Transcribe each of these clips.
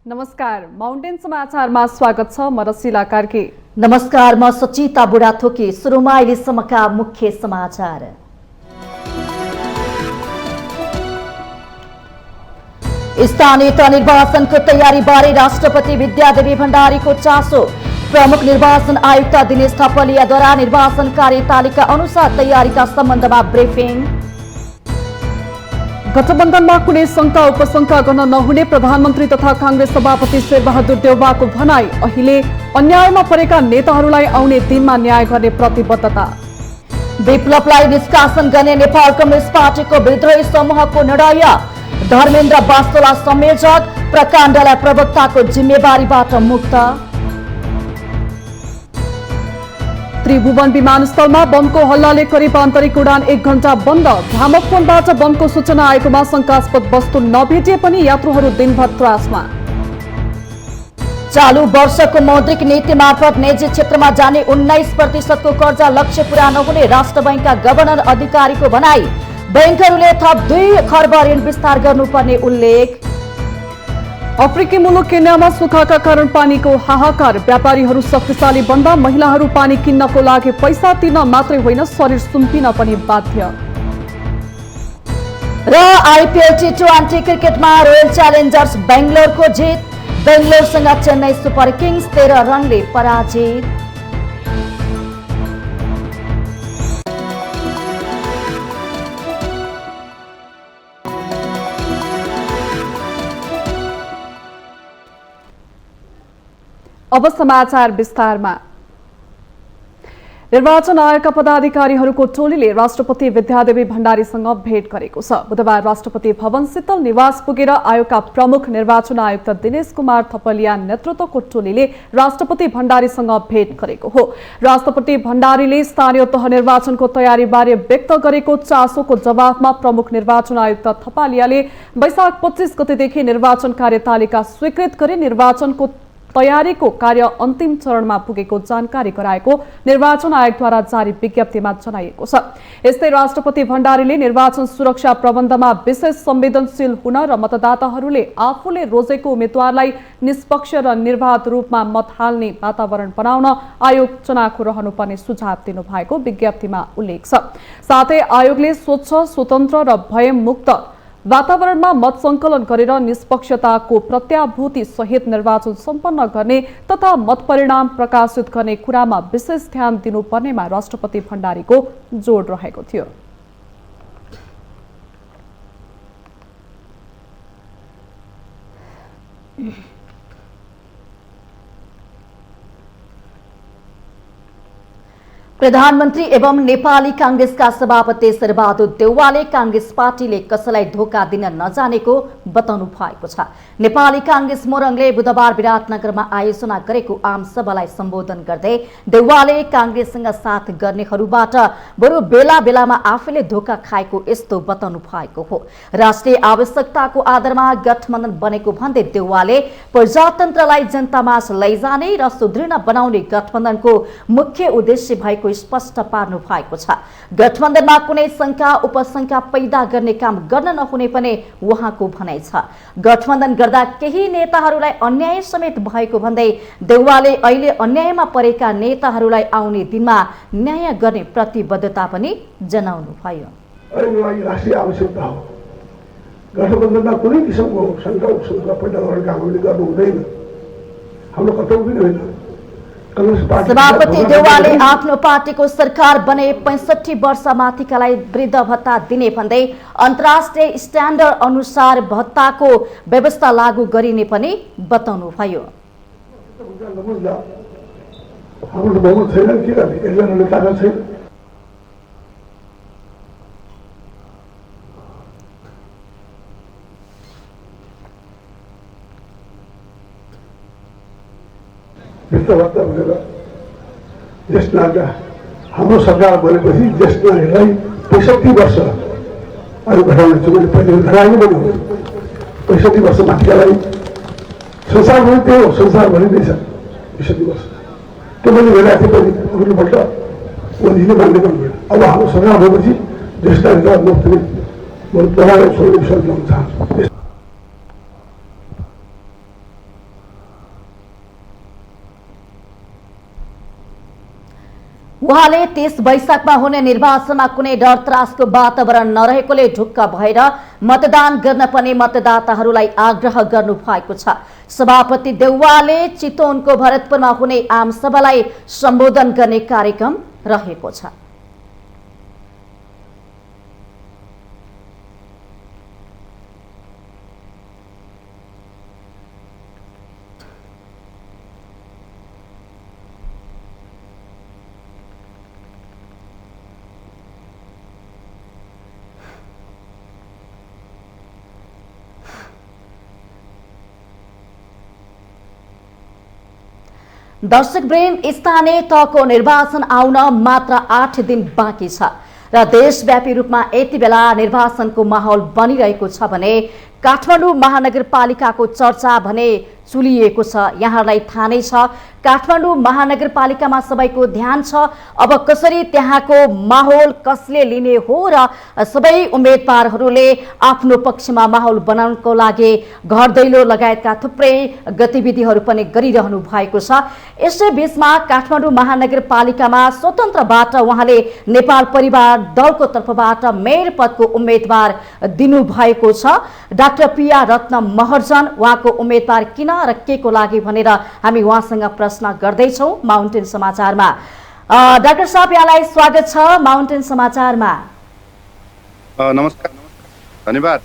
नमस्कार, माउन्टेन समाचारमा स्वागत छ। म रसिला कार्की। नमस्कार, म सचिता बुढाथोकी। सुरुमा अहिलेसम्मका मुख्य समाचार। स्थानीय तह निर्वाचनको तयारी बारे राष्ट्रपति विद्यादेवी भण्डारीको चासो। प्रमुख निर्वाचन आयुक्त दिनेश थपलियाद्वारा निर्वाचन कार्यतालिका अनुसार तयारीका सम्बन्धमा ब्रिफिङ। गठबन्धनमा कुनै शंका उपशंका गर्न नहुने प्रधानमन्त्री तथा कांग्रेस सभापति शेरबहादुर देउवाको भनाई। अहिले अन्यायमा परेका नेताहरूलाई आउने दिनमा न्याय गर्ने प्रतिबद्धता। विप्लवलाई निष्कासन गर्ने नेपाल कम्युनिस्ट पार्टीको विद्रोही समूहको निर्णय। धर्मेन्द्र वास्तोला संयोजक, प्रकाण्डलाई प्रवक्ताको जिम्मेवारीबाट मुक्त। त्रिभुवन विमानस्थलमा बमको हल्लाले करिब आन्तरिक उडान 1 घण्टा बन्द। भ्रामक फोनबाट बमको सूचना आएकोमा शंकास्पद वस्तु नभेटिए पनि यात्रुहरू दिनभर त्रासमा। चालू वर्षको मौद्रिक नीति मार्फत निजी क्षेत्रमा जाने 19% कर्जा लक्ष्य पूरा नहुने राष्ट्र बैंकका गभर्नर अधिकारीको भनाई। बैंकहरूले थप 2 खर्ब ऋण विस्तार गर्नुपर्ने उल्लेख। अफ्रिकी मुलुक केन्यामा सुखाका कारण पानीको हाहाकार। व्यापारीहरू शक्तिशाली बन्दा महिलाहरू पानी किन्नको लागि पैसा तिर्न मात्रै होइन, शरीर सुम्पिन पनि बाध्य। र आईपीएल T20 क्रिकेटमा रोयल च्यालेन्जर्स बेंगलोरको जित। बेंगलोरसँग चेन्नई सुपर किङ्स 13 रनले पराजित। अब समाचार विस्तारमा। निर्वाचन आयोगका पदाधिकारीहरूको टोलीले राष्ट्रपति विद्यादेवी भण्डारीसँग भेट गरेको छ। बुधबार राष्ट्रपति भवन शीतल निवास पुगेर आयोगका प्रमुख निर्वाचन आयुक्त दिनेश कुमार थपलिया नेतृत्वको टोलीले राष्ट्रपति भण्डारीसँग भेट गरेको हो। राष्ट्रपति भण्डारीले स्थानीय तह निर्वाचनको तयारीबारे व्यक्त गरेको चासोको जवाफमा प्रमुख निर्वाचन आयुक्त थपलियाले वैशाख 25 गतेदेखि निर्वाचन कार्यतालिका स्वीकृत गरी निर्वाचनको तयारीको कार्य अन्तिम चरणमा पुगेको जानकारी गराएको निर्वाचन आयोगद्वारा जारी विज्ञप्तिमा जनाइएको छ। यस्तै राष्ट्रपति भण्डारीले निर्वाचन सुरक्षा प्रबन्धमा विशेष संवेदनशील हुन र मतदाताहरूले आफूले रोजेको उम्मेद्वारलाई निष्पक्ष र निर्वाध रूपमा मत हाल्ने वातावरण बनाउन आयोग चनाखो रहनुपर्ने सुझाव दिनुभएको विज्ञप्तिमा उल्लेख छ। साथै आयोगले स्वच्छ, स्वतन्त्र र भयमुक्त वातावरणमा मत संकलन गरेर निष्पक्षताको प्रत्याभूति सहित निर्वाचन सम्पन्न गर्ने तथा मत परिणाम प्रकाशित गर्ने कुरामा विशेष ध्यान दिनुपर्नेमा राष्ट्रपति भण्डारीको जोड रहेको थियो। प्रधानमन्त्री एवं नेपाली कांग्रेसका सभापति शेरबहादुर देउवाले कांग्रेस पार्टीले कसैलाई धोका दिन नजानेको बताउनु भएको छ। नेपाली कांग्रेस मोरङले बुधबार विराटनगरमा आयोजना गरेको आम सभालाई सम्बोधन गर्दै देउवाले कांग्रेससँग साथ गर्नेहरूबाट बरु बेला बेलामा आफैले धोका खाएको यस्तो बताउनु भएको हो। राष्ट्रिय आवश्यकताको आधारमा गठबन्धन बनेको भन्दै देउवाले प्रजातन्त्रलाई जनतामाझ लैजाने र सुदृढ बनाउने गठबन्धनको मुख्य उद्देश्य भएको स्पष्ट पार्नु भएको छ। गठबन्धनमा कुनै शंका उपशंका पैदा गर्ने काम गर्न नहुने पनि उहाँको भनाइ छ। गठबन्धन गर्दा केही नेताहरूलाई अन्याय समेत भएको भन्दै देउवाले अहिले अन्यायमा परेका नेताहरूलाई आउने दिनमा न्याय गर्ने प्रतिबद्धता पनि जनाउनु भयो। राष्ट्रिय आवश्यकता हो, गठबन्धनमा कुनै किसिमको शंका उपशंका पैदा गर्ने काम हामीले गर्नु हुँदैन, हाम्रो कर्तव्य पनि होइन। सभापति देउवाले आफ्नो पार्टीको सरकार बने 65 वर्षमाथिकालाई वृद्ध भत्ता दिने भन्दै अन्तर्राष्ट्रिय स्ट्यान्डर्ड अनुसार भत्ताको व्यवस्था लागू गरिने पनि बताउनु भयो। वृद्ध भत्ता भनेर ज्येष्ठ नागरिक हाम्रो सरकार बनेपछि ज्येष्ठ नागरिकलाई 65 वर्ष आयु घटाउने छु। मैले पहिले घटाएको पनि हो। 65 वर्ष माथिकालाई संसारभरि त्यही हो, संसारभरि नै छ 65 वर्ष। त्यो मैले भेटाएको थिएँ पनि अघिल्लोपल्ट मोदीले मान्ने पनि भेट। अब हाम्रो सरकार भएपछि ज्येष्ठ नागरिकलाई मुक्त म तपाईँलाई छोड्ने विषय ल्याउन चाहन्छु। उहाँले 30 वैशाखमा हुने निर्वाचनमा कुनै डर त्रासको वातावरण नरहेकोले ढुक्क भएर मतदान गर्न पर्ने मतदाताहरूलाई आग्रह गर्नु भएको छ। सभापति देउवाले चितवनको भरतपुरमा हुने आमसभालाई सम्बोधन गर्ने कार्यक्रम रहेको छ। दर्शकवृन्द, स्थानीय तहको निर्वाचन आउन मात्र 8 दिन बाँकी छ र देशव्यापी रूपमा यति बेला निर्वाचनको माहौल बनिरहेको छ भने काठमाडौँ महानगरपालिकाको चर्चा भने चुलिएको छ। यहाँलाई थाहा नै छ, काठमाडौँ महानगरपालिकामा सबैको ध्यान छ अब कसरी त्यहाँको माहौल कसले लिने हो र सबै उम्मेदवारहरूले आफ्नो पक्षमा माहौल बनाउनको लागि घर दैलो लगायतका थुप्रै गतिविधिहरू पनि गरिरहनु भएको छ। यसै बीचमा काठमाडौँ महानगरपालिकामा स्वतन्त्रबाट उहाँले नेपाल परिवार दलको तर्फबाट मेयर पदको उम्मेदवार दिनुभएको छ। डाक्टर पिया रत्न महर्जन उहाँको उम्मेदवार किन र के को लागि भनेर हामी उहाँसँग प्रश्न गर्दैछौँ माउन्टेन समाचारमा। डाक्टर साहब, यहाँलाई स्वागत छ माउन्टेन समाचारमा। नमस्कार, धन्यवाद।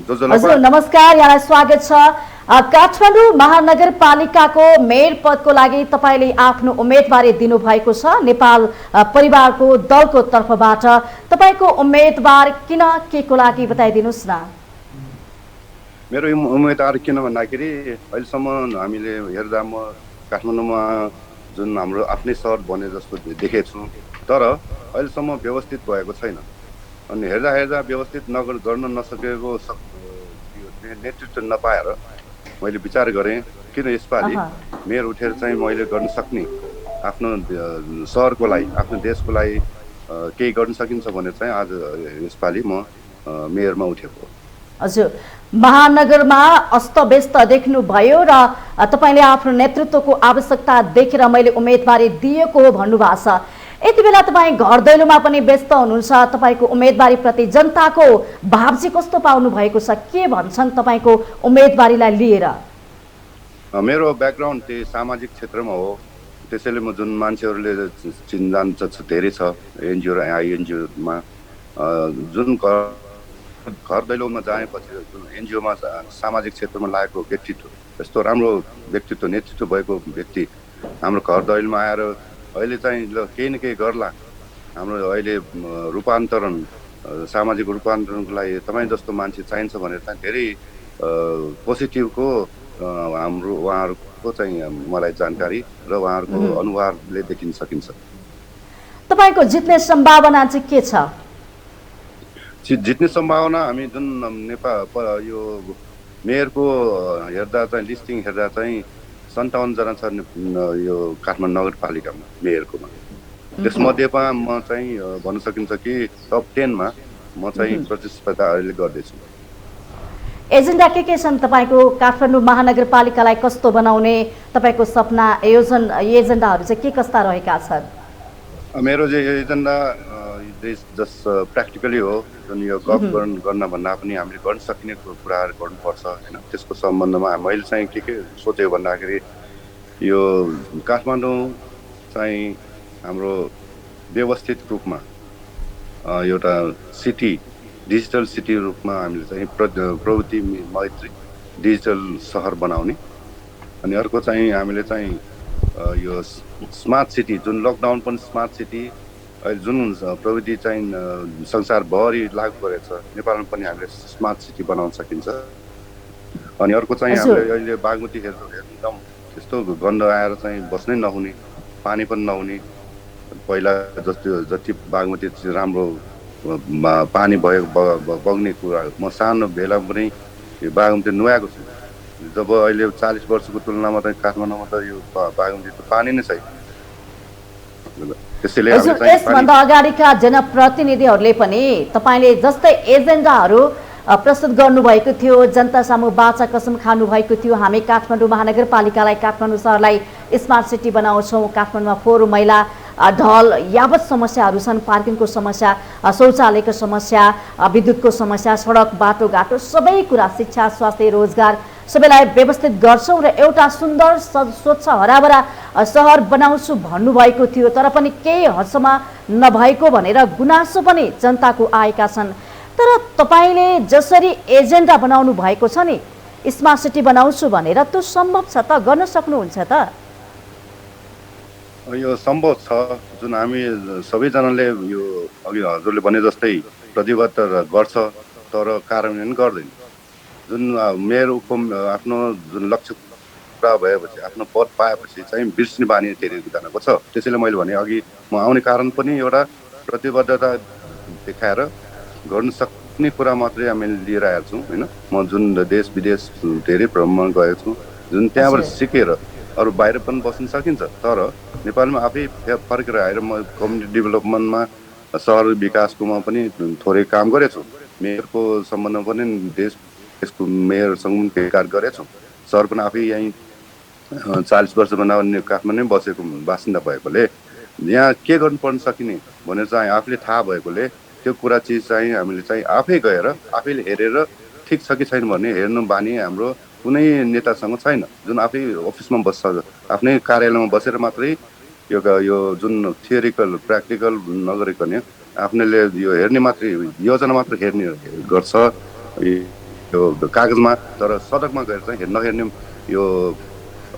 हजुर नमस्कार, यहाँलाई स्वागत छ। काठमाडौँ महानगरपालिकाको मेयर पदको लागि तपाईले आफ्नो उम्मेदवारी दिनुभएको छ नेपाल परिवारको दलको तर्फबाट। तपाईको उम्मेदवार किन के को लागि बताइदिनुस् न। मेरो उम्मेदवार किन भन्दाखेरि अहिलेसम्म हामीले हेर्दा म काठमाडौँमा जुन हाम्रो आफ्नै सहर बने जस्तो देखेको छु, तर अहिलेसम्म व्यवस्थित भएको छैन। अनि हेर्दा व्यवस्थित गर्न नसकेको नेतृत्व नपाएर मैले विचार गरेँ किन यसपालि मेयर उठेर चाहिँ मैले गर्न सक्ने आफ्नो सहरको लागि आफ्नो देशको लागि केही गर्न सकिन्छ भनेर चाहिँ आज यसपालि म मेयरमा उठेको। हजुर, महानगरमा अस्तव्यस्त देख्नुभयो र तपाईले आफ्नो नेतृत्वको आवश्यकता देखेर मैले उम्मेदवारी दिएको हो भन्नुभएको छ। यति बेला तपाईँ घर दैलोमा पनि व्यस्त हुनुहुन्छ। तपाईँको उम्मेदवारी प्रति जनताको भाव चाहिँ कस्तो पाउनु भएको छ? के भन्छन् तपाईँको उम्मेदवारीलाई लिएर? मेरो ब्याकग्राउन्ड त्यही सामाजिक क्षेत्रमा हो, त्यसैले म जुन मान्छेहरूले चिन्जान धेरै छ एनजिओ र आइएनजिओमा जुन घर दैलोमा जाएपछि जुन एनजिओमा सामाजिक क्षेत्रमा लागेको व्यक्तित्व, यस्तो राम्रो व्यक्तित्व नेतृत्व भएको व्यक्ति हाम्रो घर दैलोमा आएर अहिले चाहिँ ल केही न केही गर्ला, हाम्रो अहिले रूपान्तरण सामाजिक रूपान्तरणको लागि तपाईँ जस्तो मान्छे चाहिन्छ भनेर चाहिँ धेरै पोजिटिभको हाम्रो उहाँहरूको चाहिँ मलाई जानकारी र उहाँहरूको अनुहारले देखिन सकिन्छ। तपाईँको जित्ने सम्भावना चाहिँ के छ? जित्ने सम्भावना हामी जुन नेपाल यो मेयरको हेर्दा चाहिँ लिस्टिङ हेर्दा चाहिँ 57 जना छ यो काठमाडौँ नगरपालिकामा मेयरकोमा। त्यसमध्येमा म चाहिँ भन्न सकिन्छ कि टप 10 मा म चाहिँ प्रतिस्पर्धा अहिले गर्दैछु। एजेन्डा के छन् तपाईँको? काठमाडौँ महानगरपालिकालाई कस्तो बनाउने तपाईँको सपना एजेन्डाहरू चाहिँ के कस्ता रहेका छन्? मेरो चाहिँ एजेन्डा जस्ट प्र्याक्टिकली हो, जुन यो गफ गर्न भन्दा पनि हामीले गर्न सक्ने कुराहरू गर्नुपर्छ होइन। त्यसको सम्बन्धमा मैले चाहिँ के सोचेँ भन्दाखेरि यो काठमाडौँ चाहिँ हाम्रो व्यवस्थित रूपमा एउटा सिटी डिजिटल सिटी रूपमा हामीले चाहिँ प्रवृत्ति मैत्री डिजिटल सहर बनाउने, अनि अर्को चाहिँ हामीले चाहिँ यो स्मार्ट सिटी जुन लकडाउन पनि स्मार्ट सिटी अहिले जुन प्रविधि चाहिँ संसारभरि लागू गरेको छ, नेपालमा पनि हामीले स्मार्ट सिटी बनाउन सकिन्छ। अनि अर्को चाहिँ हामीले अहिले बागमती एकदम त्यस्तो गन्ध आएर चाहिँ बस्नै नहुने, पानी पनि नहुने, पहिला जति बागमती राम्रो पानी भयो बग्ने कुरा, म सानो बेला पनि यो बागमती नुहाएको छु। जब अहिले 40 वर्षको तुलनामा चाहिँ काठमाडौँमा त यो बागमती त पानी नै छैन। यसभन्दा अगाडिका जनप्रतिनिधिहरूले पनि तपाईँले जस्तै एजेन्डाहरू प्रस्तुत गर्नुभएको थियो, जनता सामु बाचा कसम खानुभएको थियो। हामी काठमाडौँ महानगरपालिकालाई काठमाडौँ सहरलाई स्मार्ट सिटी बनाउँछौँ, काठमाडौँमा फोहोर मैला ढल यावत समस्याहरू छन्, पार्किङको समस्या, शौचालयको समस्या, विद्युतको समस्या, सडक बाटोघाटो सबै कुरा, शिक्षा, स्वास्थ्य, रोजगार सबैलाई व्यवस्थित गर्छौँ र एउटा सुन्दर स्वच्छ हराभरा सहर बनाउँछु भन्नुभएको थियो, तर पनि केही हदसम्म नभएको भनेर गुनासो पनि जनताको आएका छन्। तर तपाईँले जसरी एजेन्डा बनाउनु भएको छ नि, स्मार्ट सिटी बनाउँछु भनेर, त्यो सम्भव छ त? गर्न सक्नुहुन्छ त? यो सम्भव छ, जुन हामी सबैजनाले यो अघि हजुरले भने जस्तै प्रतिबद्धता गर्छ तर कार्यान्वयन गर्दैन। जुन मेयर आफ्नो जुन लक्ष्य पुरा भएपछि, आफ्नो पद पाएपछि चाहिँ बिर्सिने बानी धेरैजनाको छ। त्यसैले मैले भने अघि म आउने कारण पनि एउटा प्रतिबद्धता देखाएर गर्न सक्ने कुरा मात्रै हामीले लिएर आएको छौँ होइन। म जुन देश विदेश धेरै भ्रमण गएको छु, जुन त्यहाँबाट सिकेर अरू बाहिर पनि बस्न सकिन्छ, तर नेपालमा आफै फर्केर आएर म कम्युनिटी डेभलपमेन्टमा, सहर विकासकोमा पनि थोरै काम गरेछु। मेयरको सम्बन्धमा पनि देशको मेयरसँग पनि कार्य गरेछु। सहर पनि आफै यहीँ 40 वर्षभन्दा काठमाडौँ बसेको बासिन्दा भएकोले यहाँ के गर्नुपर्न सकिने भनेर चाहिँ आफूले थाहा भएकोले त्यो कुरा चिज चाहिँ हामीले चाहिँ आफै गएर आफैले हेरेर ठिक छ कि छैन भन्ने हेर्नु बानी हाम्रो कुनै नेतासँग छैन। जुन आफै अफिसमा बस्छ, आफ्नै कार्यालयमा बसेर मात्रै यो जुन थियोरिकल प्र्याक्टिकल नगरिकन आफ्नैले यो हेर्ने मात्रै, योजना मात्र हेर्ने गर्छ यो कागजमा, तर सडकमा गएर चाहिँ नहेर्ने यो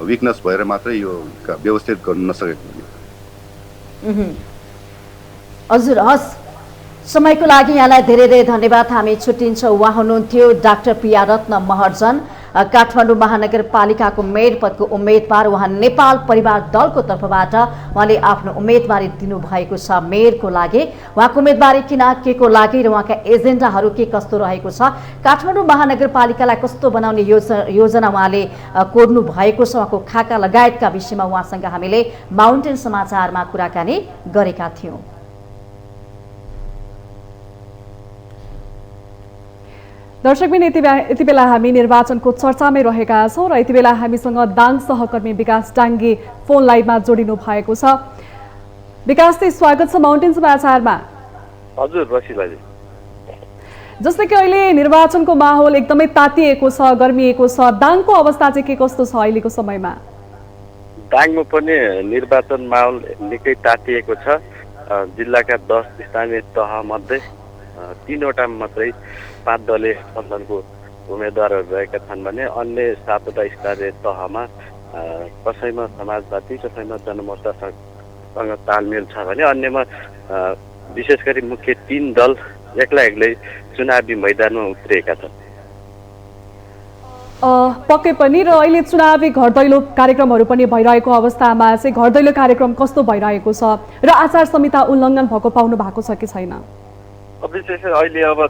विकनेस भएर मात्रै यो व्यवस्थित गर्न नसकेको। हजुर, हस्, समयको लागि यहाँलाई धेरै धेरै धन्यवाद। हामी छुट्टिन्छौँ। उहाँ हुनुहुन्थ्यो डाक्टर प्रिया रत्न महर्जन, काठमाडौँ महानगरपालिकाको मेयर पदको उम्मेदवार। उहाँ नेपाल परिवार दलको तर्फबाट उहाँले आफ्नो उम्मेदवारी दिनुभएको छ मेयरको लागि। उहाँको उम्मेदवारी किन, के को लागि र उहाँका एजेन्डाहरू के कस्तो रहेको छ, काठमाडौँ महानगरपालिकालाई कस्तो बनाउने योजना उहाँले कोर्नु भएको छ, उहाँको खाका लगायतका विषयमा उहाँसँग हामीले माउन्टेन समाचारमा कुराकानी गरेका थियौँ। दर्शकबिन, यति बेला हामी निर्वाचनको चर्चामै रहेका छौँ र यति बेला हामीसँग दाङ सहकर्मी विकास डाङ्गे फोन लाइनमा जोडिनु भएको छ। विकासजी, स्वागत छ माउन्टेन समाचारमा। हजुर रसिलाजी, जस्तै कि अहिले निर्वाचनको माहौल एकदमै तातिएको छ, गर्मिएको छ, दाङको अवस्था चाहिँ के कस्तो छ अहिलेको समयमा? दाङमा पनि निर्वाचन माहौल निकै तातिएको छ। जिल्लाका 10 स्थानीय तहमध्ये 3वटा मात्रै 5 दलीय गठबन्धनको उम्मेदवारहरू रहेका छन् भने अन्य 7वटा स्थानीय तहमा कसैमा समाजवादी, कसैमा जनमोर्चासँग तालमेल छ भने अन्यमा विशेष गरी मुख्य 3 दल एक्लै चुनावी मैदानमा उत्रिएका छन्। पक्कै पनि, र अहिले चुनावी घरदैलो कार्यक्रमहरू पनि भइरहेको अवस्थामा चाहिँ घरदैलो कार्यक्रम कस्तो भइरहेको छ र आचार संहिता उल्लङ्घन भएको पाउनु भएको छ कि छैन? विशेष अहिले अब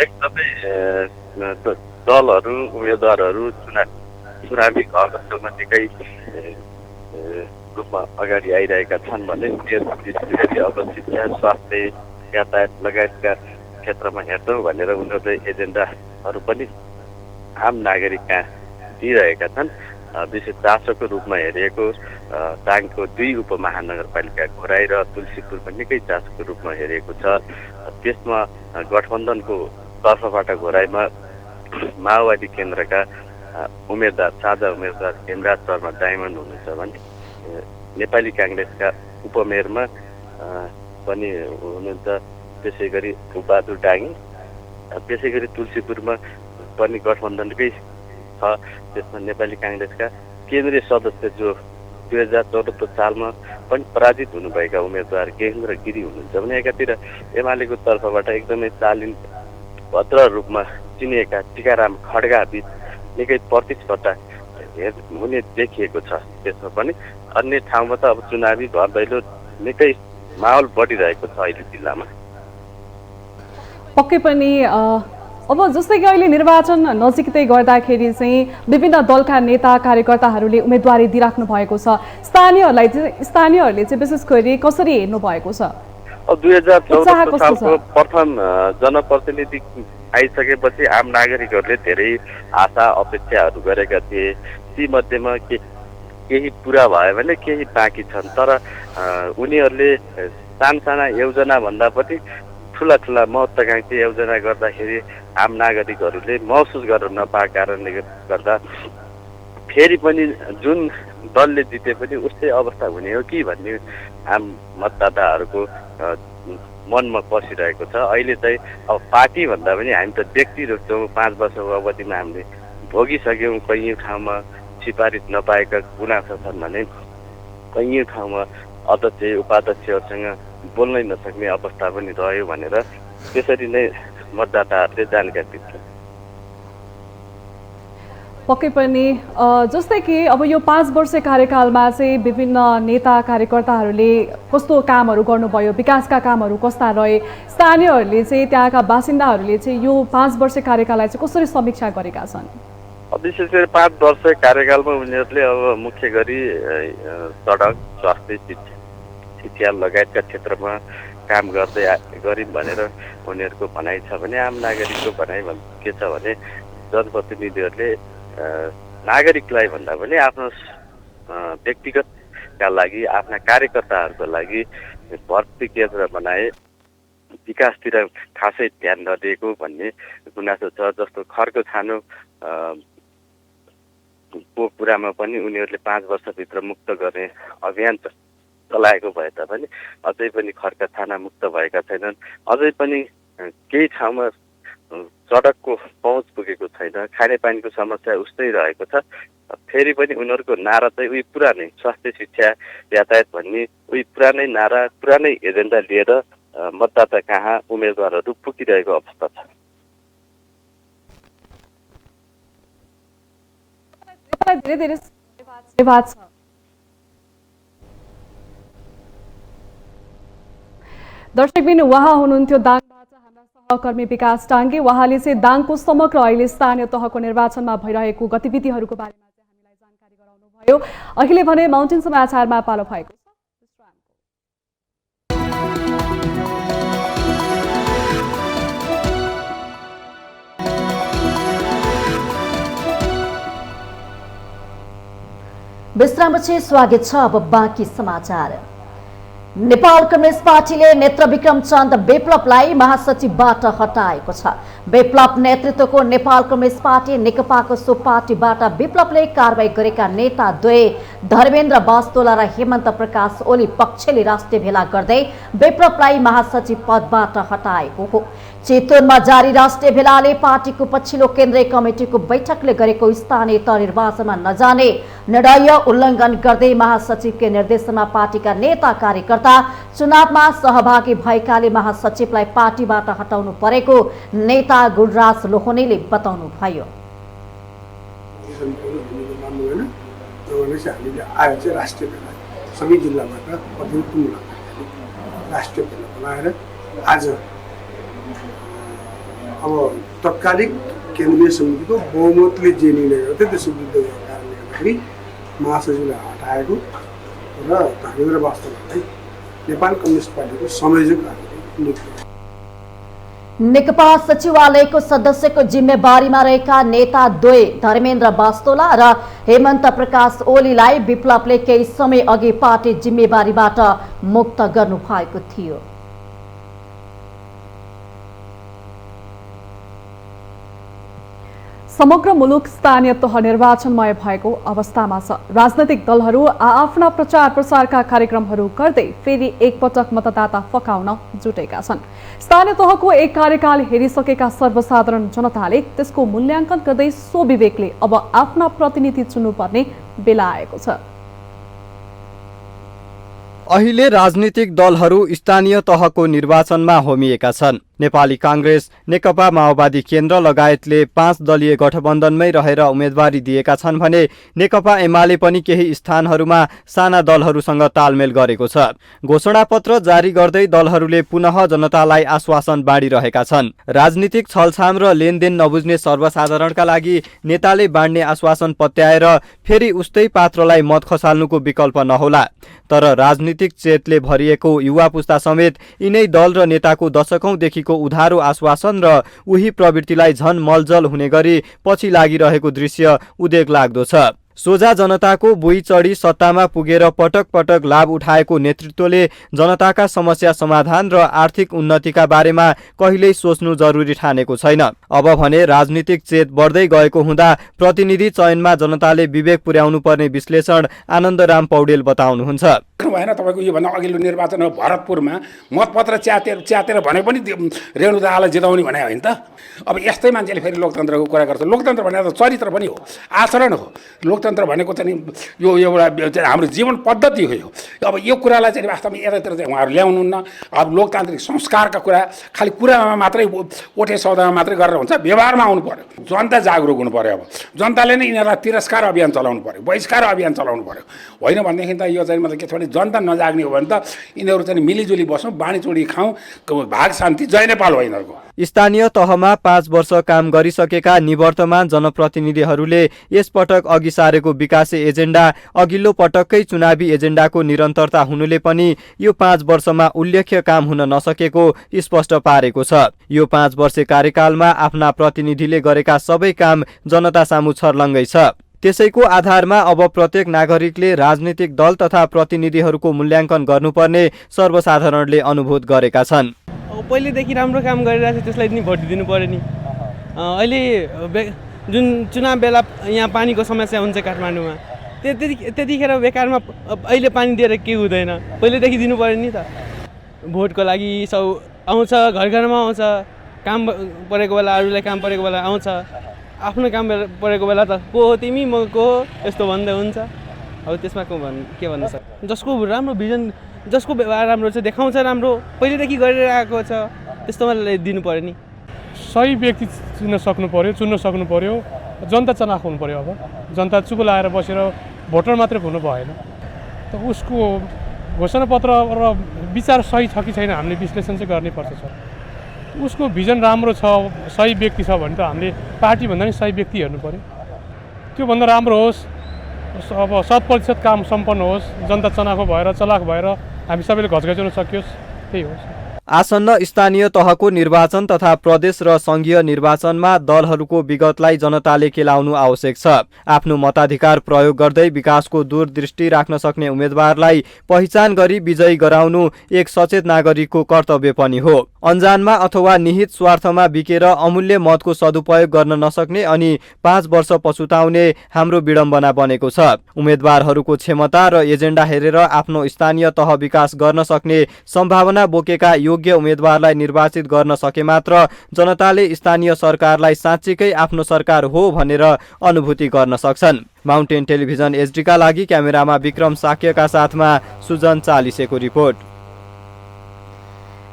एकदमै दलहरू, उम्मेदवारहरू चुनावी घरदैलोमा निकै रूपमा अगाडि आइरहेका छन् भने उनीहरू विशेष गरी अब शिक्षा, स्वास्थ्य, यातायात लगायतका क्षेत्रमा हेर्छौँ भनेर उनीहरूले एजेन्डाहरू पनि आम नागरिकका दिइरहेका छन्। विशेष चासोको रूपमा हेरिएको दाङको 2 उपमहानगरपालिका घोराई र तुलसीपुरमा निकै चासोको रूपमा हेरिएको छ। त्यसमा गठबन्धनको तर्फबाट घोराईमा माओवादी केन्द्रका उम्मेदवार, साझा उम्मेदवार हेमराज शर्मा डायमन्ड हुनुहुन्छ भने नेपाली काङ्ग्रेसका उपमेयरमा पनि हुनुहुन्छ त्यसै गरी बहादुर डाङ्गी। त्यसै गरी तुलसीपुरमा पनि गठबन्धनकै छ। त्यसमा नेपाली काङ्ग्रेसका केन्द्रीय सदस्य जो 2014 सालमा पनि पराजित हुनुभएका उम्मेदवार गेहेन्द्र गिरी हुनुहुन्छ भने एकातिर एमालेको तर्फबाट एकदमै चालिन भद्र रूपमा चिनिएका टिकाराम खड्गा बीच निकै प्रतिस्पर्धा हुने देखिएको छ। त्यसमा पनि अन्य ठाउँमा त अब चुनावी घरदैलो निकै माहौल बढिरहेको छ अहिले जिल्लामा। पक्कै पनि अब जस्तै कि अहिले निर्वाचन नजिकै गर्दाखेरि चाहिँ विभिन्न दलका नेता कार्यकर्ताहरूले उम्मेदवारी दिइराख्नु भएको छ। स्थानीयहरूले चाहिँ विशेष गरी कसरी हेर्नु भएको छ? 2014 सालको प्रथम जनप्रतिनिधि आइसकेपछि आम नागरिकहरूले धेरै आशा अपेक्षाहरू गरेका थिए। ती मध्येमा केही पुरा भयो भने केही बाँकी छन्। तर उनीहरूले साना योजना भन्दा पनि ठुला महत्त्वाकांक्षी योजना गर्दाखेरि आम नागरिकहरूले महसुस गर्न नपाएको कारणले गर्दा फेरि पनि जुन दलले जिते पनि उस्तै अवस्था हुने हो कि भन्ने आम मतदाताहरूको मनमा पसिरहेको छ। अहिले चाहिँ अब पार्टी भन्दा पनि हामी त व्यक्ति रोक्छौँ। 5 वर्षको अवधिमा हामीले भोगिसक्यौँ। कैयौँ ठाउँमा सिफारिस नपाएका गुनासो छन् भने कैयौँ ठाउँमा अध्यक्ष उपाध्यक्षहरूसँग बोल्नै नसक्ने अवस्था पनि रह्यो भनेर त्यसरी नै मतदाताहरूले जानकारी दिन्छ। पक्कै पनि जस्तै कि अब यो 5 वर्ष कार्यकालमा चाहिँ विभिन्न नेता कार्यकर्ताहरूले कस्तो कामहरू गर्नुभयो, विकासका कामहरू कस्ता रहे, स्थानीयहरूले चाहिँ त्यहाँका बासिन्दाहरूले चाहिँ यो 5 वर्ष कार्यकाललाई चाहिँ कसरी समीक्षा गरेका छन्? विशेष गरी 5 वर्ष कार्यकालमा उनीहरूले अब मुख्य गरी सडक, स्वास्थ्य, शिक्षा लगायतका क्षेत्रमा काम गरिन् भनेर उनीहरूको भनाइ छ भने आम नागरिकको भनाइ के छ भने जनप्रतिनिधिहरूले नागरिकलाई भन्दा पनि आफ्नो व्यक्तिगतका लागि आफ्ना कार्यकर्ताहरूको लागि भर्ती केन्द्र बनाए, विकासतिर खासै ध्यान नदिएको भन्ने गुनासो छ। जस्तो खर्क छानो को कुरामा पनि उनीहरूले 5 वर्षभित्र मुक्त गर्ने अभियान चलाएको भए तापनि अझै पनि खर्क छाना मुक्त भएका छैनन्। अझै पनि केही ठाउँमा सडकको पहुँच पुगेको छैन, खानेपानीको समस्या उस्तै रहेको छ। फेरि पनि उनीहरूको नारा चाहिँ उही पुरानै स्वास्थ्य, शिक्षा, यातायात भन्ने उही पुरानै नारा, पुरानै एजेन्डा लिएर मतदाता कहाँ उम्मेदवारहरू पुगिरहेको अवस्था छ। धेरै धन्यवाद छ। दर्शकबिन उहाँ हुनुहुन्थ्यो दाङबाट हाम्रा सहकर्मी विकास टाङ्गे। उहाँले चाहिँ दाङको समग्र अहिले स्थानीय तहको निर्वाचनमा भइरहेको गतिविधिहरूको बारेमा चाहिँ हामीलाई जानकारी गराउनु भयो। अहिले भने माउन्टेन समाचारमा पालो भएको छ। विश्रामपछि स्वागत छ। अब बाँकी समाचार। नेपाल कम्युनिस्ट पार्टीले नेत्र विक्रम चन्द विप्लवलाई महासचिवबाट हटाएको छ। विप्लव नेतृत्वको नेपाल कम्युनिस्ट पार्टी नेकपाको सो पार्टीबाट विप्लवले कारबाही गरेका नेता द्वय धर्मेन्द्र बास्तोला र हेमन्त प्रकाश ओली पक्षले राष्ट्रिय भेला गर्दै विप्लवलाई महासचिव पदबाट हटाएको हो। चितवनमा जारी राष्ट्रिय भेलाले पार्टीको पछिल्लो केन्द्रीय कमिटिको बैठकले गरेको स्थानीय तह निर्वाचनमा नजाने निर्णय उल्लङ्घन गर्दै महासचिवको निर्देशनमा पार्टीका नेता कार्यकर्ता चुनावमा सहभागी भएकाले महासचिवलाई पार्टीबाट हटाउनु परेको नेता गुणराज लोहनीले बताउनुभयो। सबै जिल्लाबाट राष्ट्रिय भेला बनाएर आज अब तत्कालिक केन्द्रीय समितिको बहुमतले जे निर्णय गर्थ्यो त्यसो विरुद्ध भएको कारणले गर्दाखेरि महासचिवलाई हटाएको र धर्मेन्द्र बास्तोलालाई नेपाल कम्युनिस्ट पार्टीको संयोजक नियुक्त। नेकपा सचिवालयको सदस्यको जिम्मेवारीमा रहेका नेता द्वय धर्मेन्द्र बास्तोला र हेमन्त प्रकाश ओलीलाई विप्लवले केही समय अघि पार्टी जिम्मेवारीबाट मुक्त गर्नु भएको थियो। समग्र मुलुक स्थानीय तह निर्वाचनमय भएको अवस्थामा छ। राजनैतिक दलहरू आफ्ना प्रचार प्रसारका कार्यक्रमहरू गर्दै फेरि एकपटक मतदाता फकाउन जुटेका छन्। स्थानीय तहको एक कार्यकाल हेरिसकेका सर्वसाधारण जनताले त्यसको मूल्याङ्कन गर्दै सो विवेकले अब आफ्ना प्रतिनिधि चुन्नुपर्ने बेला आएको छ। अहिले राजनीतिक दलहरू स्थानीय तहको निर्वाचनमा होमिएका छन्। नेपाली कांग्रेस, नेकपा माओवादी केन्द्र लगायतले 5 दलीय गठबन्धनमै रहेर उम्मेदवारी दिएका छन् भने नेकपा एमाले पनि केही स्थानहरूमा साना दलहरूसँग तालमेल गरेको छ। घोषणापत्र जारी गर्दै दलहरूले पुनः जनतालाई आश्वासन बाँडिरहेका छन्। राजनीतिक छलछाम र लेनदेन नबुझ्ने सर्वसाधारणका लागि नेताले बाँड्ने आश्वासन पत्याएर फेरि उस्तै पात्रलाई मत खसाल्नुको विकल्प नहोला। तर राजनीतिक चेतले भरिएको युवा पुस्ता समेत यिनै दल र नेताको दशकौंदेखिको उधारो आश्वासन र उही प्रवृत्तिलाई झन मलजल हुने गरी पछि लागिरहेको दृश्य उदेक लाग्दो छ। सोझा जनताको बुई चढी सत्तामा पुगेर पटक पटक लाभ उठाएको नेतृत्वले जनताका समस्या समाधान र आर्थिक उन्नतिका बारेमा कहिल्यै सोच्नु जरुरी ठानेको छैन। अब भने राजनीतिक चेत बढ्दै गएको हुँदा प्रतिनिधि चयनमा जनताले विवेक पुर्याउनु पर्ने विश्लेषण आनन्दराम पौडेल बताउनुहुन्छ। भएन तपाईँको योभन्दा अघिल्लो निर्वाचन भरतपुरमा मतपत्र च्यातेर भने पनि रेणु दाहाललाई जिताउने भने होइन त। अब यस्तै मान्छेले फेरि लोकतन्त्रको कुरा गर्छ। लोकतन्त्र भनेको त चरित्र पनि हो, आचरण हो। लोकतन्त्र भनेको चाहिँ यो एउटा हाम्रो जीवन पद्धति हो। अब यो कुरालाई चाहिँ वास्तवमा यतातिर चाहिँ उहाँहरू ल्याउनुहुन्न। अब लोकतान्त्रिक संस्कारका कुरा खालि कुरामा मात्रै ओठे सौदामा मात्रै गरेर हुन्छ, व्यवहारमा आउनु पर्यो। जनता जागरुक हुनु पर्यो। अब जनताले नै यिनीहरूलाई तिरस्कार अभियान चलाउनु पर्यो, बहिष्कार अभियान चलाउनु पर्यो। होइन भनेदेखि त यो चाहिँ मतलब के छ भने जनता नजाग्ने हो भने त यिनीहरू चाहिँ मिलिजुली बसौँ, बाँडीचुडी खाउँ, भाग शान्ति, जय नेपाल हो यिनीहरूको। स्थानीय तहमा 5 वर्ष काम गरिसकेका निवर्तमान जनप्रतिनिधिहरूले यसपटक अघि सारेको विकासे एजेन्डा अघिल्लो पटककै चुनावी एजेन्डाको निरन्तरता हुनुले पनि यो 5 वर्षमा उल्लेख्य काम हुन नसकेको स्पष्ट पारेको छ। यो 5 वर्षे कार्यकालमा आफ्ना प्रतिनिधिले गरेका सबै काम जनता सामु छर्लङ्गै छ। त्यसैको आधारमा अब प्रत्येक नागरिकले राजनीतिक दल तथा प्रतिनिधिहरूको मूल्याङ्कन गर्नुपर्ने सर्वसाधारणले अनुभूत गरेका छन्। पहिलेदेखि राम्रो काम गरिरहेको छ त्यसलाई नि भोट दिनु पर्यो नि। अहिले जुन चुनाव बेला यहाँ पानीको समस्या हुन्छ काठमाडौँमा, त्यतिखेर बेकारमा अहिले पानी दिएर के हुँदैन, पहिलेदेखि दिनु पर्यो नि त। भोटको लागि आउँछ, घर घरमा आउँछ, काम परेको बेला अरूलाई काम परेको बेला आउँछ, आफ्नो काम परेको बेला त को हो तिमी म को हो यस्तो भन्दै हुन्छ। अब त्यसमा के भन्नु छ, जसको राम्रो भिजन, जसको व्यवहार राम्रो छ, देखाउँछ राम्रो, पहिलेदेखि गरिरहेको छ, त्यस्तोमा दिनु पर्यो नि। सही व्यक्ति चुन्न सक्नु पर्यो, जनता चनाख हुनु पर्यो। अब जनता चुप लाएर बसेर भोटर मात्रै हुनु भएन त। उसको घोषणापत्र र विचार सही छ कि छैन हामीले विश्लेषण चाहिँ गर्नुपर्छ सर। उसको भिजन राम्रो छ, सही व्यक्ति छ भने त हामीले पार्टी भन्दा नि सही व्यक्ति हेर्नु पर्यो। त्योभन्दा राम्रो होस्, अब 100% काम सम्पन्न होस्, जनता चलाख भएर हामी सबैले घचघचाउन सकियोस्, त्यही हो। आसन्न स्थानीय तहको निर्वाचन तथा प्रदेश र संघीय निर्वाचनमा दलहरूको विगतलाई जनताले केलाउनु आवश्यक छ। आफ्नो मताधिकार प्रयोग गर्दै विकासको दूरदृष्टि राख्न सक्ने उम्मेदवारलाई पहिचान गरी विजयी गराउनु एक सचेत नागरिकको कर्तव्य पनि हो। अन्जानमा अथवा निहित स्वार्थमा बिकेर अमूल्य मतको सदुपयोग गर्न नसक्ने अनि 5 वर्ष पछुताउने हाम्रो विडम्बना बनेको छ। उम्मेदवारहरूको क्षमता र एजेन्डा हेरेर आफ्नो स्थानीय तह विकास गर्न सक्ने सम्भावना बोकेका योग्य उम्मेदवारलाई निर्वाचित गर्न सके मात्र जनताले स्थानीय सरकारलाई साँच्चीकै आफ्नो सरकार हो भनेर अनुभूति गर्न सक्छन्। माउन्टेन टेलिभिजन एचडी का लागि क्यामेरामा विक्रम साक्यका साथमा सुजन चालिसेको रिपोर्ट।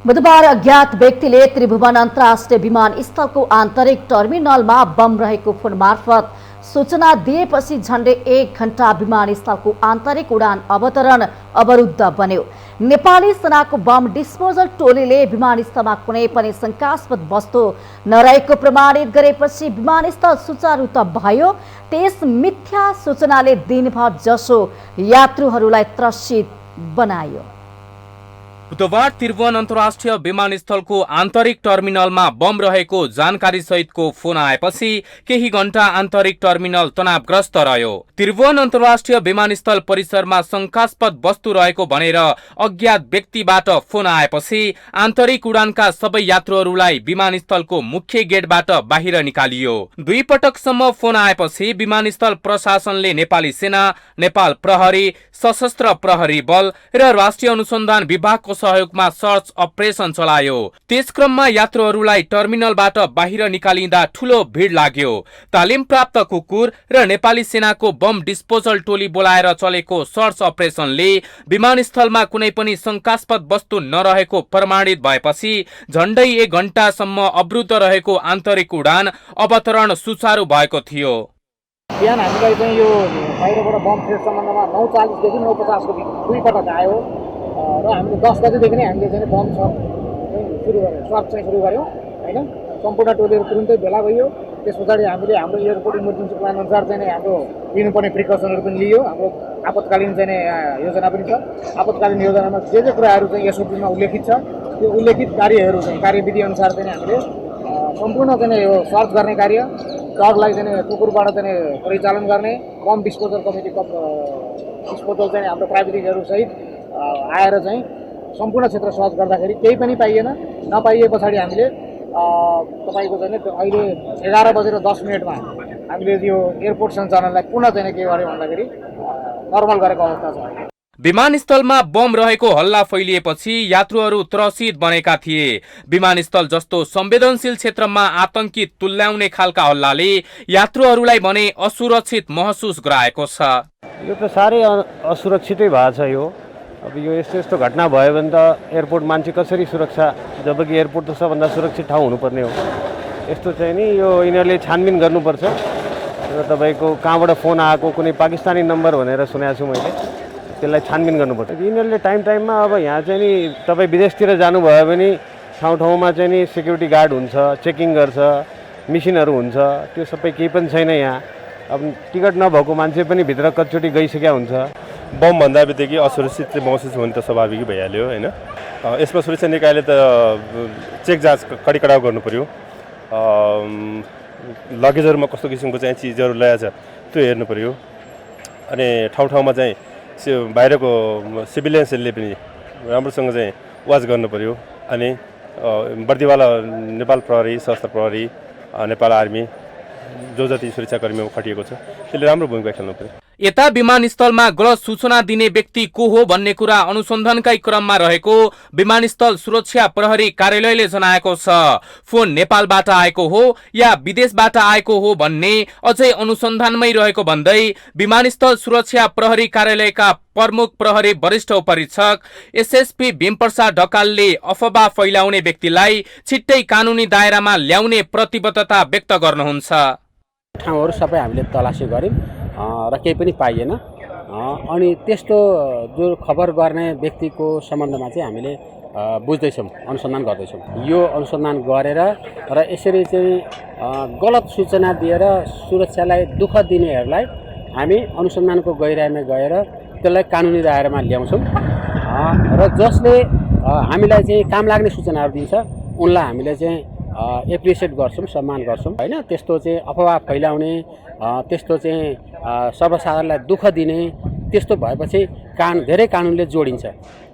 बुधबार अज्ञात व्यक्तिले त्रिभुवन अन्तर्राष्ट्रिय विमानस्थलको आन्तरिक टर्मिनलमा बम रहेको फोन मार्फत सूचना दिएपछि झण्डै 1 घण्टा विमानस्थलको आन्तरिक उडान अवतरण अवरुद्ध बन्यो। नेपाली सेनाको बम डिस्पोजल टोलीले विमानस्थलमा कुनै पनि शंकास्पद वस्तु नरहेको प्रमाणित गरेपछि विमानस्थल सुचारू त भयो, त्यस मिथ्या सूचनाले दिनभर जसो यात्रुहरूलाई त्रसित बनायो। बुधबार त्रिभुवन अन्तर्राष्ट्रिय विमानस्थलको आन्तरिक टर्मिनलमा बम रहेको जानकारी सहितको फोन आएपछि केही घण्टा आन्तरिक टर्मिनल तनावग्रस्त रह्यो। त्रिभुवन अन्तर्राष्ट्रिय विमानस्थल परिसरमा शंकास्पद वस्तु रहेको भनेर अज्ञात व्यक्तिबाट फोन आएपछि आन्तरिक उडानका सबै यात्रुहरूलाई विमानस्थलको मुख्य गेटबाट बाहिर निकालियो। 2 पटकसम्म फोन आएपछि विमानस्थल प्रशासनले नेपाली सेना, नेपाल प्रहरी, सशस्त्र प्रहरी बल र राष्ट्रिय अनुसन्धान विभागको सहयोगमा सर्च अपरेसन चलायो। त्यसक्रममा यात्रुहरूलाई टर्मिनलबाट बाहिर निकालिँदा ठूलो भिड लाग्यो। तालिम प्राप्त कुकुर र नेपाली सेनाको बम डिस्पोजल टोली बोलाएर चलेको सर्च अपरेसनले विमानस्थलमा कुनै पनि शंकास्पद वस्तु नरहेको प्रमाणित भएपछि झण्डै 1 घण्टासम्म अवरुद्ध रहेको आन्तरिक उडान अवतरण सुचारू भएको थियो। बिहान हामीलाई चाहिँ यो बाहिरबाट बम थ्रेट सम्बन्धमा 9:40 देखि 9:50 को 2 पटक आयो र हामीले 10 बजेदेखि नै हामीले चाहिँ बम सर्च सुरु गर्यौँ हैन। सम्पूर्ण टोलीहरू तुरुन्तै भेला भयो। त्यस पछाडि हामीले हाम्रो एयरपोर्ट इमर्जेन्सी प्लान अनुसार चाहिँ हाम्रो लिनुपर्ने प्रिकसनहरू पनि लियो। हाम्रो आपतकालीन चाहिँ योजना पनि छ। आपतकालीन योजनामा जे कुराहरू चाहिँ एसओपीमा उल्लेखित छ त्यो उल्लेखित कार्यहरू चाहिँ कार्यविधि अनुसार चाहिँ हामीले सम्पूर्ण चाहिँ यो सर्च गर्ने कार्य ट्रकलाई चाहिँ कुकुरबाट चाहिँ परिचालन गर्ने बम डिस्पोजल कमिटी डिस्पोजल चाहिँ हाम्रो प्राविधिकहरू सहित आएर चाहिँ सम्पूर्ण क्षेत्र सर्च गर्दाखेरि केही पनि पाइएन। नपाइए पछाडि हामीले तपाईँको चाहिँ अहिले 11:10 हामीले यो एयरपोर्ट सञ्चालनलाई पुनः चाहिँ के गर्यो भन्दाखेरि नर्मल गरेको अवस्था छ। विमानस्थलमा बम रहेको हल्ला फैलिएपछि यात्रुहरू त्रसित बनेका थिए। विमानस्थल जस्तो संवेदनशील क्षेत्रमा आतंकित तुल्याउने खालका हल्लाले यात्रुहरूलाई भने असुरक्षित महसुस गराएको छ। यो त साह्रै असुरक्षितै भएको छ। यो अब यो यस्तो घटना भयो भने त एयरपोर्ट मान्छे कसरी सुरक्षा, जबकि एयरपोर्ट त सबभन्दा सुरक्षित ठाउँ हुनुपर्ने हो। यस्तो चाहिँ नि यो यिनीहरूले छानबिन गर्नुपर्छ। र तपाईँको कहाँबाट फोन आएको कुनै पाकिस्तानी नम्बर भनेर सुनेको छु मैले, त्यसलाई छानबिन गर्नुपर्छ। यिनीहरूले टाइममा अब यहाँ चाहिँ नि तपाईँ विदेशतिर जानुभयो भने ठाउँ चाहिँ नि सेक्युरिटी गार्ड हुन्छ, चेकिङ गर्छ, मिसिनहरू हुन्छ, त्यो सबै केही पनि छैन यहाँ। अब टिकट नभएको मान्छे पनि भित्र कतिचोटि गइसकेका हुन्छ। बम भन्दा बित्तिकै असुरक्षित महसुस हुने त स्वाभाविक भइहाल्यो होइन। यसमा सुरक्षा निकायले त चेक जाँच कडी कडाउ गर्नु पर्यो। लगेजहरूमा कस्तो किसिमको चाहिँ चिजहरू ल्याएको छ त्यो हेर्नु पर्यो। अनि ठाउँमा चाहिँ बाहिरको सिभिलियन्सहरूले पनि राम्रोसँग चाहिँ वाच गर्नु पर्यो। अनि बर्दिवाला नेपाल प्रहरी, सशस्त्र प्रहरी, नेपाल आर्मी जो जति सुरक्षाकर्मीमा खटिएको छ त्यसले राम्रो भूमिका खेल्नु पर्यो। यता विमानस्थलमा गलत सूचना दिने व्यक्ति को हो भन्ने कुरा अनुसन्धानकै क्रममा रहेको विमानस्थल सुरक्षा प्रहरी कार्यालयले जनाएको छ। फोन नेपालबाट आएको हो या विदेशबाट आएको हो भन्ने अझै अनुसन्धानमै रहेको भन्दै विमानस्थल सुरक्षा प्रहरी कार्यालयका प्रमुख प्रहरी वरिष्ठ उपरीक्षक एसएसपी भीमप्रसाद ढकालले अफवाह फैलाउने व्यक्तिलाई छिट्टै कानुनी दायरामा ल्याउने प्रतिबद्धता व्यक्त गर्नुहुन्छ। ठाउँहरू सबै हामीले तलासी गर्यौं र केही पनि पाइएन। अनि त्यस्तो जो खबर गर्ने व्यक्तिको सम्बन्धमा चाहिँ हामीले बुझ्दैछौँ, अनुसन्धान गर्दैछौँ। यो अनुसन्धान गरेर र यसरी चाहिँ गलत सूचना दिएर सुरक्षालाई दुःख दिनेहरूलाई हामी अनुसन्धानको गहिराइमा गएर त्यसलाई कानुनी दायरामा ल्याउँछौँ र जसले हामीलाई चाहिँ काम लाग्ने सूचनाहरू दिन्छ उनलाई हामीले चाहिँ एप्रिसिएट गर्छौँ, सम्मान गर्छौँ हैन। त्यस्तो चाहिँ अफवाह फैलाउने, त्यस्तो चाहिँ सर्वसाधारणलाई दुःख दिने, त्यस्तो भएपछि धेरै कानुनले जोडिन्छ।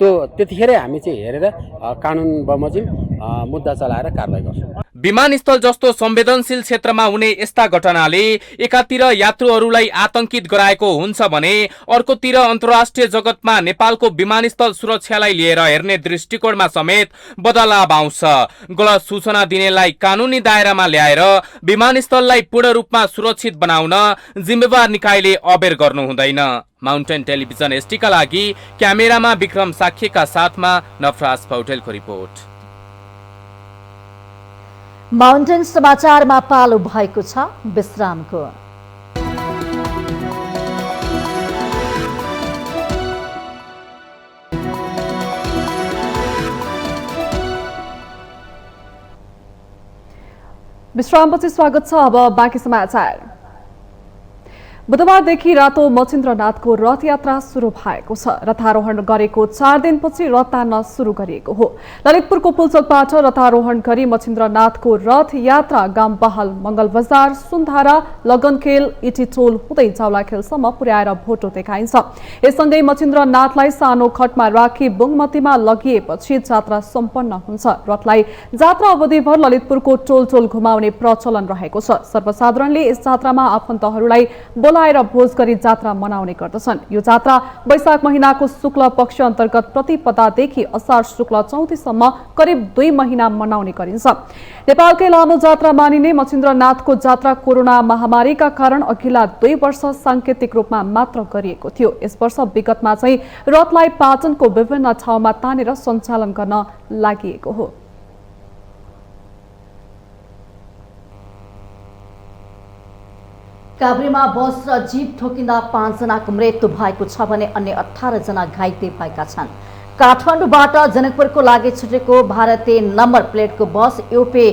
त्यतिखेरै हामी चाहिँ हेरेर कानुन बमोजिम मुद्दा चलाएर कारबाही गर्छौँ। विमानस्थल जस्तो संवेदनशील क्षेत्रमा हुने यस्ता घटनाले एकातिर यात्रुहरूलाई आतंकित गराएको हुन्छ भने अर्कोतिर अन्तर्राष्ट्रिय जगतमा नेपालको विमानस्थल सुरक्षालाई लिएर हेर्ने दृष्टिकोणमा समेत बदलाव आउँछ। गलत सूचना दिनेलाई कानुनी दायरामा ल्याएर विमानस्थललाई पूर्ण रूपमा सुरक्षित बनाउन जिम्मेवार निकायले अबेर गर्नु हुँदैन। माउन्टेन टेलिभिजन एसटीका लागि क्यामेरामा विक्रम साक्यका साथमा नफराज पौडेलको रिपोर्ट। माउन्टेन समाचारमा पालो भएको छ विश्रामको। विश्रामपछि स्वागत छ। अब बाँकी समाचार। बुधबारदेखि रातो मच्छिन्द्रनाथको रथ यात्रा सुरु भएको छ। रथारोहण गरेको 4 दिनपछि रथ तान्न सुरु गरिएको हो। ललितपुरको पुलचोकबाट रथारोहण गरी मच्छिन्द्रनाथको रथ यात्रा गामबहाल, मंगल बजार, सुन्धारा, लगनखेल, इटीटोल हुँदै जाउलाखेलसम्म पुर्याएर भोटो देखाइन्छ। यससँगै मच्छिन्द्रनाथलाई सानो खटमा राखी बुङमतीमा लगिएपछि जात्रा सम्पन्न हुन्छ। रथलाई जात्रा अवधिभर ललितपुरको टोल घुमाउने प्रचलन रहेको छ। सर्वसाधारणले यस जात्रामा आफन्तहरूलाई बोलाएर भोज गरी जात्रा मनाउने गर्दछन्। यो जात्रा वैशाख महिनाको शुक्ल पक्ष अन्तर्गत प्रतिपदादेखि असार शुक्ल 34 सम्म करिब 2 महिना मनाउने गरिन्छ। नेपालकै लामो जात्रा मानिने मच्छिन्द्रनाथको जात्रा कोरोना महामारीका कारण अघिल्ला 2 वर्ष सांकेतिक रूपमा मात्र गरिएको थियो। यस वर्ष विगतमा चाहिँ रथलाई पाटनको विभिन्न ठाउँमा तानेर सञ्चालन गर्न लागि हो। काभ्रेमा बस र जीप ठोकिँदा 5 जनाको मृत्यु भएको छ भने अन्य 18 जना घाइते भएका छन्। काठमाडौँबाट जनकपुरको लागि छुटेको भारतीय नम्बर प्लेटको बस युपी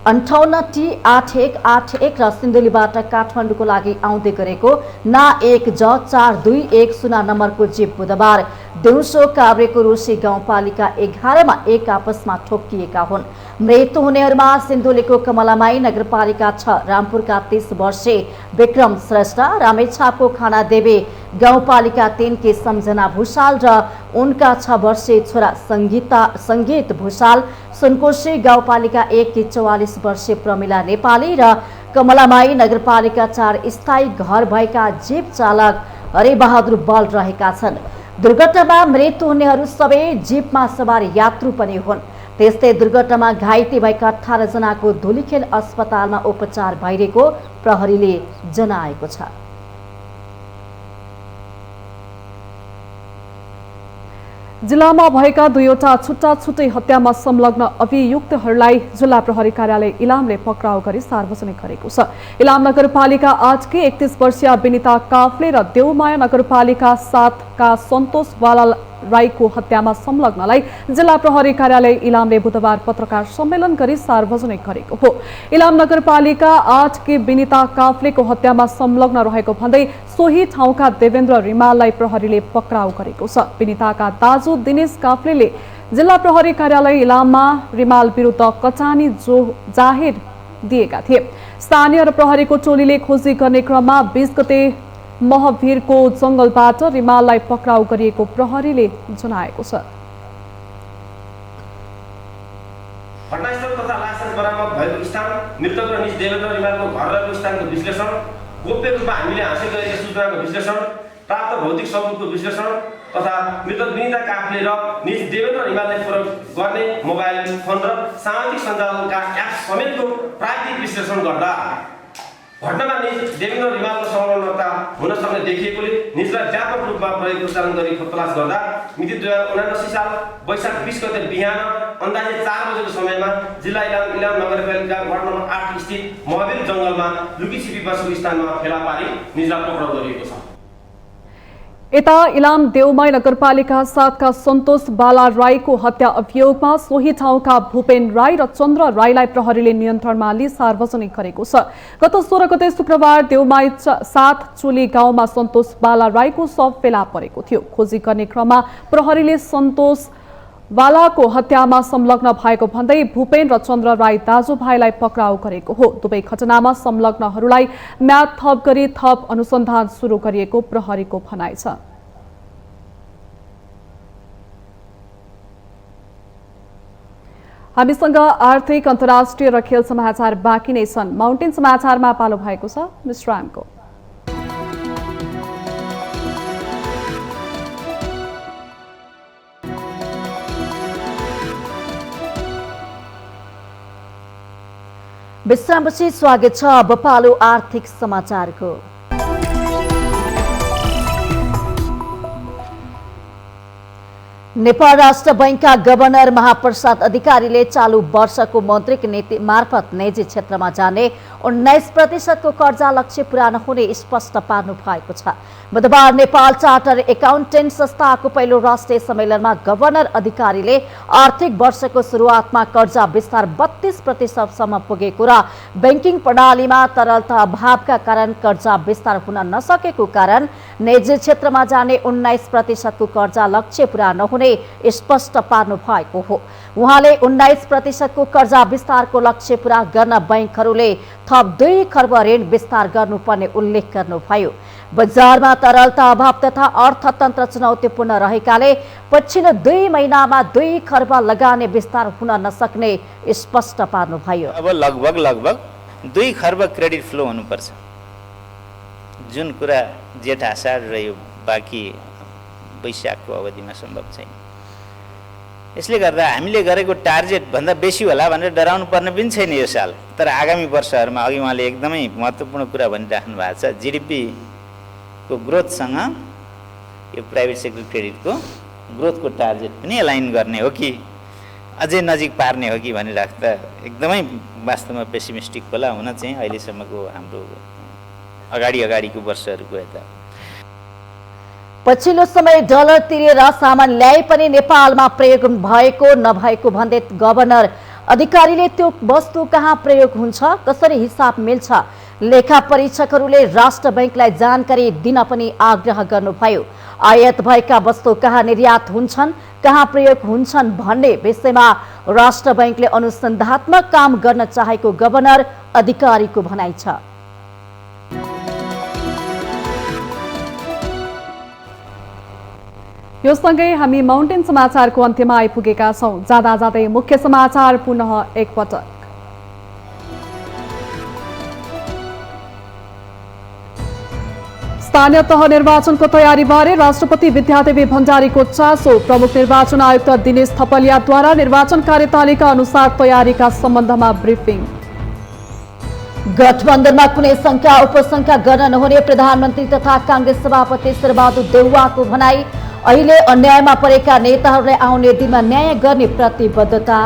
58T8181 र सिन्धुलीबाट काठमाडौँको लागि आउँदै गरेको ना 1J4210 नम्बरको जीप बुधबार दिउँसो काभ्रेको रोशी गाउँपालिका 11 मा एक आपसमा ठोक्किएका हुन्। मृत्यु हुनेहरूमा सिन्धुलीको कमलामाई नगरपालिका 6 रामपुरका 30 वर्षीय विक्रम श्रेष्ठ, रामेछापको खानादेवी गाउँपालिका 3 की सम्झना भूषाल र उनका 6 वर्षीय छोरा संगीत भूषाल, सुनकोशी गाउँपालिका 1 की 44 वर्षीय प्रमिला नेपाली र कमलामाई नगरपालिका 4 स्थायी घर भएका जीप चालक हरिबहादुर बल रहेका छन्। दुर्घटनामा मृत्यु हुनेहरू सबै जीपमा सवार यात्रु पनि हुन्। त्यस्तै दुर्घटनामा घाइते भएका 18 जनाको धुलीखेल अस्पतालमा उपचार भइरहेको प्रहरीले जनाएको छ। जिल्लामा भएका दुईवटा छुट्टै हत्यामा संलग्न अभियुक्तहरूलाई जिल्ला प्रहरी कार्यालय इलामले पक्राउ गरी सार्वजनिक गरेको छ। इलाम नगरपालिका 8 की 31 वर्षीय विनिता काफ्ले र देउमाया नगरपालिका 7 का सन्तोष वाला राईको हत्यामा संलग्नलाई जिल्ला प्रहरी कार्यालय इलामले बुधबार पत्रकार सम्मेलन गरी सार्वजनिक गरेको हो। इलाम नगरपालिका 8 की विनिता काफ्लेको हत्यामा संलग्न रहेको भन्दै सोही ठाउँका देवेन्द्र रिमाललाई प्रहरीले पक्राउ गरेको छ। विनिताका दाजु दिनेश काफ्लेले जिल्ला प्रहरी कार्यालय इलाममा रिमाल विरुद्ध कचानी जाहेर दिएका थिए। स्थानीय र प्रहरीको टोलीले खोजी गर्ने क्रममा 20 गते महवीरको जंगलबाट रिमाललाई पक्राउ गरिएको प्रहरीले जनाएको छ। घटनास्थल तथा लाइसेन्स बरामद भएको स्थान, मृतक र निज देवेन्द्र रिमालको घर रहेको स्थानको विश्लेषण, गोप्य रूपमा हामीले हासिल गरेको सूचनाको विश्लेषण, प्राप्त भौतिक सबूतको विश्लेषण तथा मृतक विनिता काफ्ले र निज देवेन्द्र रिमालले प्रयोग गर्ने मोबाइल फोन र सामाजिक सञ्जालका एप समेतको प्राविधिक विश्लेषण गर्दा घटनामा निज देवेन्द्र रिमालको संलग्नता हुन सक्ने देखिएकोले निजलाई व्यापक रूपमा प्रयोग प्रचालन गरी खोतलास गर्दा मिति 2079 साल वैशाख 20 गते बिहान अन्दाजे 4 बजेको समयमा जिल्ला इलाम नगरपालिका वार्ड नम्बर 8 स्थित महावीर जंगलमा लुकीछिपी बसेको स्थानमा फेला पारी निजलाई पक्राउ गरिएको छ। यता इलाम देउमाई नगरपालिका 7 का सन्तोष बाला राईको हत्या अभियोगमा सोही ठाउँका भूपेन राई र चन्द्र राईलाई प्रहरीले नियन्त्रणमा लिई सार्वजनिक गरेको छ। गत 16 गते शुक्रबार देउमाई 7 चुली गाउँमा सन्तोष बाला राईको शव फेला परेको थियो। खोजी गर्ने क्रममा प्रहरीले सन्तोष बालाको हत्यामा संलग्न भएको भन्दै भूपेन र चन्द्र राई दाजुभाइलाई पक्राउ गरेको हो। दुवै घटनामा संलग्नहरूलाई म्याद थप गरी थप अनुसन्धान सुरु गरिएको प्रहरीको भनाइ छ। हामीसँग आर्थिक, अन्तर्राष्ट्रिय र खेल समाचार बाँकी नै छन्। माउन्टेन समाचारमा पालो भएको छ विश्रामको। विश्रामपछि स्वागत छ। अब पालो आर्थिक समाचारको। नेपाल राष्ट्र बैंकका गभर्नर महाप्रसाद अधिकारीले चालू वर्षको मौद्रिक नीति मार्फत निजी क्षेत्रमा जाने 19% को कर्जा लक्ष्य पूरा नहुने स्पष्ट पार्नु भएको छ। बुधबार नेपाल चार्टर एकाउन्टेन्ट संस्थाको पहिलो राष्ट्रिय सम्मेलनमा गभर्नर अधिकारीले आर्थिक वर्षको सुरुवातमा कर्जा विस्तार 32% सम्म पुगेको र बैंकिङ प्रणालीमा तरलता अभावका कारण कर्जा विस्तार हुन नसकेको कारण निजी क्षेत्रमा जाने 19% को कर्जा लक्ष्य पूरा नहुने स्पष्ट पार्नु भएको हो। उहाँले 19% को कर्जा विस्तारको लक्ष्य पूरा गर्न बैंकहरूले थप 2 खर्ब ऋण विस्तार गर्नुपर्ने उल्लेख गर्नुभयो। बजारमा तरलता अभाव तथा अर्थतन्त्र चुनौतीपूर्ण रहेकाले पछिल्लो 2 महिनामा 2 खर्ब लगानी विस्तार हुन नसक्ने स्पष्ट पार्नुभयो। अब लगभग 2 खर्ब क्रेडिट फ्लो हुनुपर्छ, जुन कुरा जेठ आषाढ र यो बाँकी वैशाखको अवधिमा सम्भव छैन। यसले गर्दा हामीले गरेको टार्गेट भन्दा बेसी होला भनेर डराउनु पर्ने पनि छैन यो साल। तर आगामी वर्षहरूमा अघि उहाँले एकदमै महत्त्वपूर्ण कुरा भनिराख्नु भएको छ, जीडीपी को ग्रोथसँग यो प्राइभेट सेक्टर क्रेडिटको ग्रोथको टार्गेट पनि एलाइन गर्ने हो कि अझै नजिक पार्ने हो कि भनिराख्दा एकदमै वास्तवमा पेसिमिस्टिक होला हुन चाहिँ अहिलेसम्मको हाम्रो अगाडिको वर्षहरूको हेर्दा। पछिल्लो समय डलर तिरेर सामान ल्याए पनि नेपालमा प्रयोग भएको नभएको भन्दै गभर्नर अधिकारीले त्यो वस्तु कहाँ प्रयोग हुन्छ, कसरी हिसाब मिल्छ, लेखा परीक्षकहरूले राष्ट्र बैंकलाई जानकारी दिन पनि आग्रह गर्नुभयो। आयात भएका वस्तु कहाँ निर्यात हुन्छन्, कहाँ प्रयोग हुन्छन् भन्ने विषयमा राष्ट्र बैंकले अनुसन्धात्मक काम गर्न चाहेको गभर्नर अधिकारीको भनाइ छ। यो सँगै हामी माउन्टेन समाचारको अन्त्यमा आइपुगेका छौं। जाँदा जाँदै मुख्य समाचार पुनः एकपटक। स्थानीय तह निर्वाचनको तयारीबारे राष्ट्रपति विद्यादेवी भण्डारीको चासो। प्रमुख निर्वाचन आयुक्त दिनेश थपलियाद्वारा निर्वाचन कार्यतालिका अनुसार तयारीका सम्बन्धमा ब्रिफिङ। गठबन्धनमा कुनै शंका उपशंका गर्न नहुने प्रधानमन्त्री तथा कांग्रेस सभापति शेरबहादुर देउवाको भनाई। अहिले अन्यायमा परेका नेताहरूलाई आउने दिनमा न्याय गर्ने प्रतिबद्धता।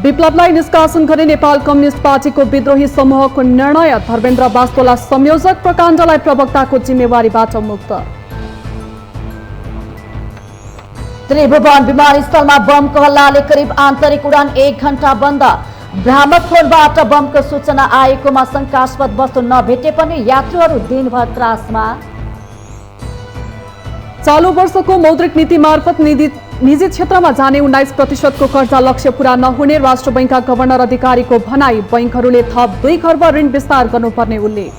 विप्लवलाई निष्कासन गर्ने नेपाल कम्युनिस्ट पार्टीको विद्रोही समूहको निर्णय। धर्मेन्द्र वास्तोला संयोजक, प्रकाण्डलाई प्रवक्ताको जिम्मेवारीबाट मुक्त। त्रिभुवन विमानस्थलमा बमको हल्लाले करिब आन्तरिक उडान 1 घण्टा बन्द। भ्रामक फोनबाट बमको सूचना आएकोमा शंकास्पद वस्तु नभेटे पनि यात्रुहरू दिनभर त्रासमा। चालू वर्षको मौद्रिक नीति मार्फत निजी क्षेत्रमा जाने 19% को कर्जा लक्ष्य पूरा नहुने राष्ट्र बैंकका गभर्नर अधिकारीको भनाई। बैंकहरूले थप 2 खर्ब ऋण विस्तार गर्नुपर्ने उल्लेख।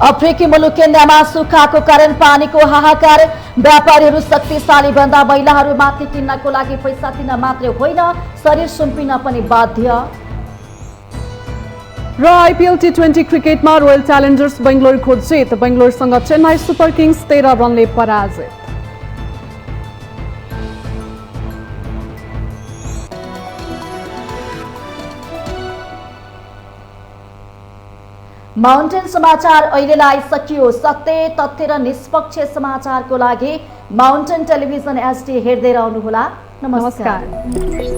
अफ्रिकी मुलुक केन्यामा सुक्खाको कारण पानीको हाहाकार। व्यापारीहरू शक्तिशाली भन्दा महिलाहरू माथि किन्नको लागि पैसा दिन मात्रै होइन, शरीर सुम्पिन पनि बाध्य। र आइपीएल T20 क्रिकेटमा रोयल च्यालेन्जर्स बेंगलोरको जित। बेंगलोरसँग चेन्नई सुपर किङ्स 13 रनले पराजित। माउन्टेन समाचार अहिलेलाई सकियो। सत्य, तथ्य र निष्पक्ष समाचारको लागि माउन्टेन टेलिभिजन HD हेर्दै रहनुहोला। नमस्कार।